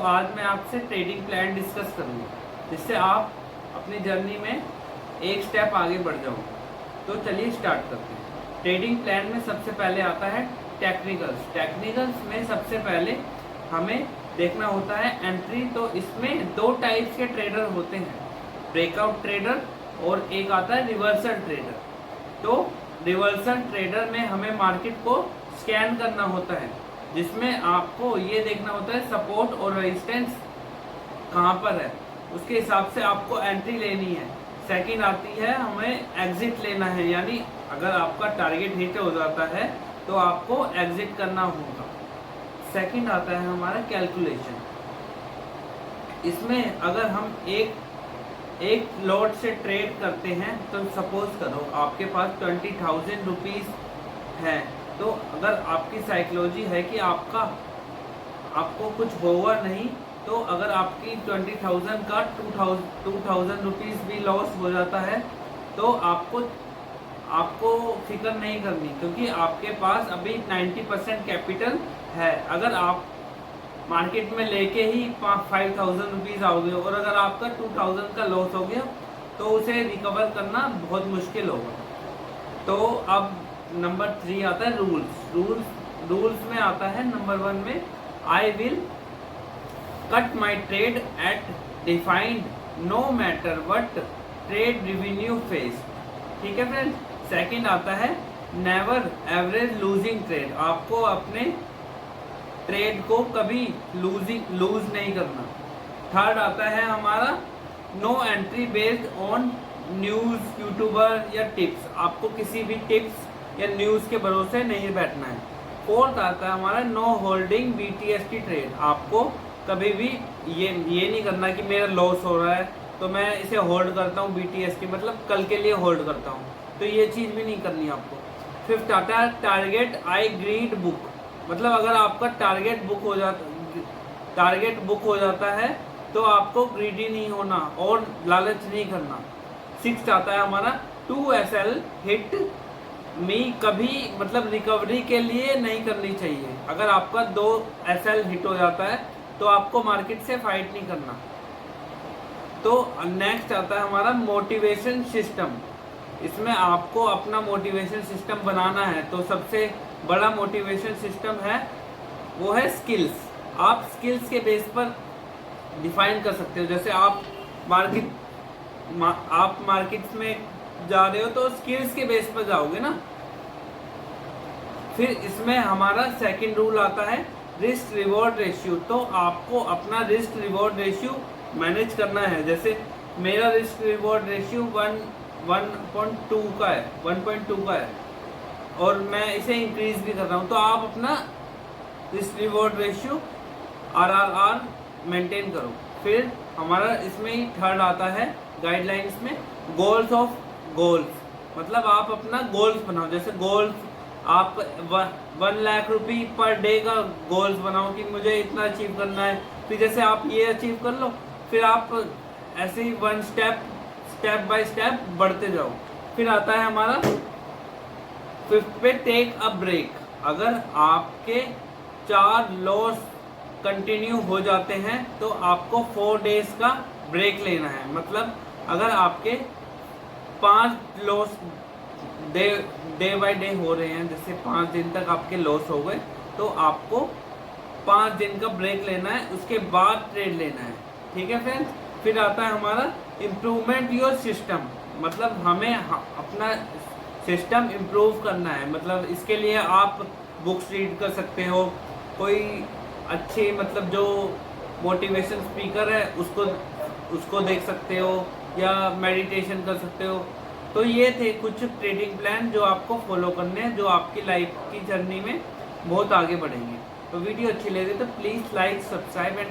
आज मैं आपसे ट्रेडिंग प्लान डिस्कस करूँगा जिससे आप अपनी जर्नी में एक स्टेप आगे बढ़ जाओ। तो चलिए स्टार्ट करते हैं। ट्रेडिंग प्लान में सबसे पहले आता है टेक्निकल्स। टेक्निकल्स में सबसे पहले हमें देखना होता है एंट्री। तो इसमें दो टाइप्स के ट्रेडर होते हैं, ब्रेकआउट ट्रेडर और एक आता है रिवर्सल ट्रेडर। तो रिवर्सल ट्रेडर में हमें मार्केट को स्कैन करना होता है, जिसमें आपको ये देखना होता है सपोर्ट और रेजिस्टेंस कहाँ पर है, उसके हिसाब से आपको एंट्री लेनी है। सेकंड आती है हमें एग्जिट लेना है, यानी अगर आपका टारगेट हिट हो जाता है तो आपको एग्जिट करना होगा। सेकंड आता है हमारा कैलकुलेशन। इसमें अगर हम एक लॉट से ट्रेड करते हैं तो सपोज करो आपके पास 20,000 रुपीज़ है, तो अगर आपकी साइकोलॉजी है कि आपको कुछ होगा नहीं, तो अगर आपकी 20,000 का 2,000 रुपीज़ भी लॉस हो जाता है तो आपको फिक्र नहीं करनी, क्योंकि आपके पास अभी 90% कैपिटल है। अगर आप मार्केट में लेके ही 5,000 रुपीज़ आओगे और अगर आपका 2,000 का लॉस हो गया तो उसे रिकवर करना बहुत मुश्किल होगा। तो अब नंबर 3 आता है रूल्स में आता है नंबर 1 में I will cut my trade at defined no matter what trade revenue face. ठीक है फ्रेंड्स। सेकंड आता है नेवर एवरेज लूजिंग ट्रेड। आपको अपने ट्रेड को कभी लूज नहीं करना। थर्ड आता है हमारा no entry based on news, YouTuber या टिप्स। आपको किसी भी टिप्स या न्यूज़ के भरोसे नहीं बैठना है। फोर्थ आता है हमारा नो होल्डिंग BTST ट्रेड। आपको कभी भी ये नहीं करना कि मेरा लॉस हो रहा है तो मैं इसे होल्ड करता हूँ, BTST मतलब कल के लिए होल्ड करता हूँ, तो ये चीज़ भी नहीं करनी आपको। फिफ्थ आता है टारगेट आई ग्रीड बुक। मतलब अगर आपका टारगेट बुक हो जाता है तो आपको ग्रीडी नहीं होना और लालच नहीं करना। सिक्स्थ आता है हमारा 2SL हिट मी। कभी मतलब रिकवरी के लिए नहीं करनी चाहिए। अगर आपका 2SL हिट हो जाता है तो आपको मार्केट से फाइट नहीं करना। तो नेक्स्ट आता है हमारा मोटिवेशन सिस्टम। इसमें आपको अपना मोटिवेशन सिस्टम बनाना है। तो सबसे बड़ा मोटिवेशन सिस्टम है वो है स्किल्स। आप स्किल्स के बेस पर डिफाइन कर सकते हो। जैसे आप मार्केट में जा रहे हो तो स्किल्स के बेस पर जाओगे ना। फिर इसमें हमारा सेकंड रूल आता है रिस्क रिवॉर्ड रेशियो। तो आपको अपना रिस्क रिवॉर्ड रेशियो मैनेज करना है। जैसे मेरा रिस्क रिवॉर्ड रेशियो 1.2 का है और मैं इसे इंक्रीज भी कर रहा हूँ। तो आप अपना risk reward ratio RRR maintain करो। फिर हमारा इसमें ही थर्ड आता है गाइडलाइंस में गोल्स। मतलब आप अपना गोल्स बनाओ। जैसे गोल्स आप 1 लाख रुपये पर डे का गोल्स बनाओ कि मुझे इतना अचीव करना है। फिर जैसे आप ये अचीव कर लो, फिर आप ऐसे ही स्टेप बाय स्टेप बढ़ते जाओ। फिर आता है हमारा फिफ्थ पे टेक अ ब्रेक। अगर आपके 4 लॉस कंटिन्यू हो जाते हैं तो आपको 4 डेज का ब्रेक लेना है। मतलब अगर आपके 5 लॉस डे बाय डे हो रहे हैं, जैसे 5 दिन तक आपके लॉस हो गए, तो आपको 5 दिन का ब्रेक लेना है, उसके बाद ट्रेड लेना है। ठीक है फ्रेंड्स। फिर आता है हमारा इम्प्रूवमेंट योर सिस्टम। मतलब हमें अपना सिस्टम इम्प्रूव करना है। मतलब इसके लिए आप बुक्स रीड कर सकते हो, कोई अच्छे मतलब जो मोटिवेशन स्पीकर है उसको देख सकते हो, या मेडिटेशन कर सकते हो। तो ये थे कुछ ट्रेडिंग प्लान जो आपको फॉलो करने हैं, जो आपकी लाइफ की जर्नी में बहुत आगे बढ़ेंगे। तो वीडियो अच्छी लगे तो प्लीज़ लाइक, सब्सक्राइब एंड